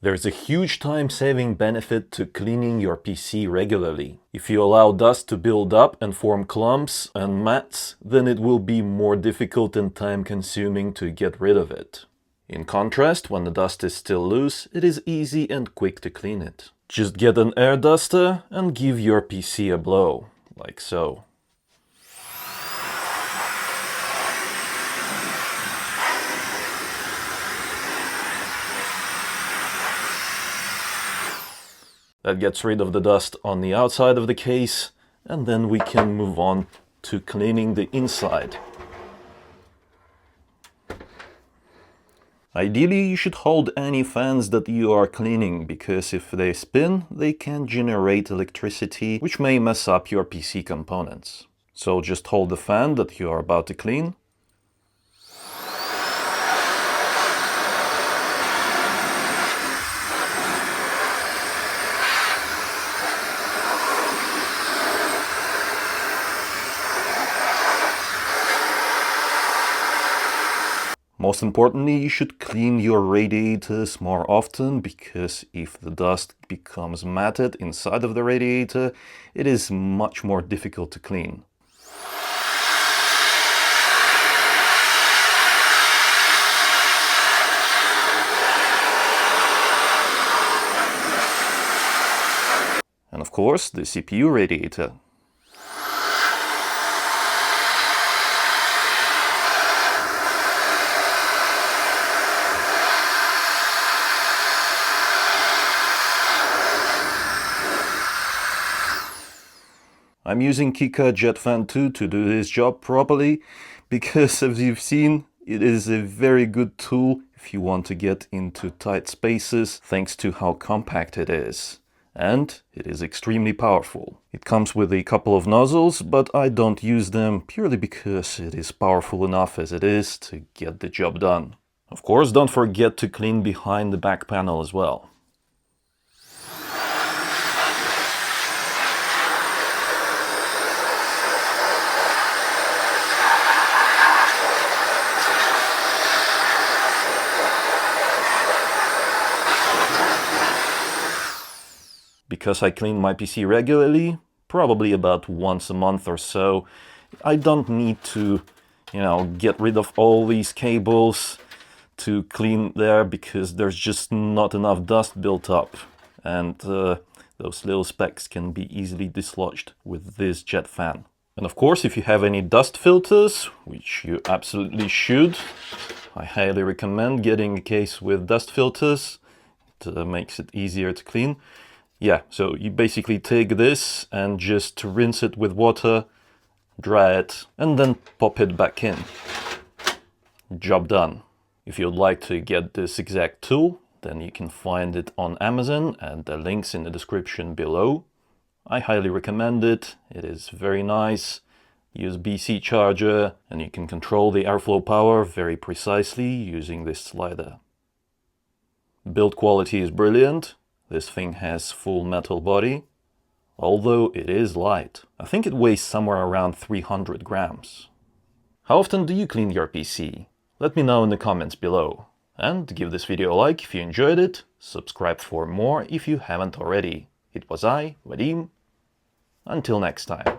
There's a huge time-saving benefit to cleaning your PC regularly. If you allow dust to build up and form clumps and mats, then it will be more difficult and time-consuming to get rid of it. In contrast, when the dust is still loose, it is easy and quick to clean it. Just get an air duster and give your PC a blow, like so. That gets rid of the dust on the outside of the case, and then we can move on to cleaning the inside. Ideally, you should hold any fans that you are cleaning, because if they spin, they can generate electricity, which may mess up your PC components. So just hold the fan that you are about to clean. Most importantly, you should clean your radiators more often, because if the dust becomes matted inside of the radiator, it is much more difficult to clean. And of course, the CPU radiator. I'm using KICA Jetfan 2 to do this job properly, because as you've seen, it is a very good tool if you want to get into tight spaces, thanks to how compact it is. And it is extremely powerful. It comes with a couple of nozzles, but I don't use them purely because it is powerful enough as it is to get the job done. Of course, don't forget to clean behind the back panel as well. Because I clean my PC regularly, probably about once a month or so, I don't need to, get rid of all these cables to clean there, because there's just not enough dust built up. And those little specks can be easily dislodged with this jet fan. And of course, if you have any dust filters, which you absolutely should, I highly recommend getting a case with dust filters. It makes it easier to clean. Yeah, so you basically take this and just rinse it with water, dry it, and then pop it back in. Job done. If you'd like to get this exact tool, then you can find it on Amazon, and the link's in the description below. I highly recommend it. It is very nice. USB-C charger, and you can control the airflow power very precisely using this slider. Build quality is brilliant. This thing has full metal body, although it is light. I think it weighs somewhere around 300 grams. How often do you clean your PC? Let me know in the comments below. And give this video a like if you enjoyed it, subscribe for more if you haven't already. It was I, Vadim. Until next time.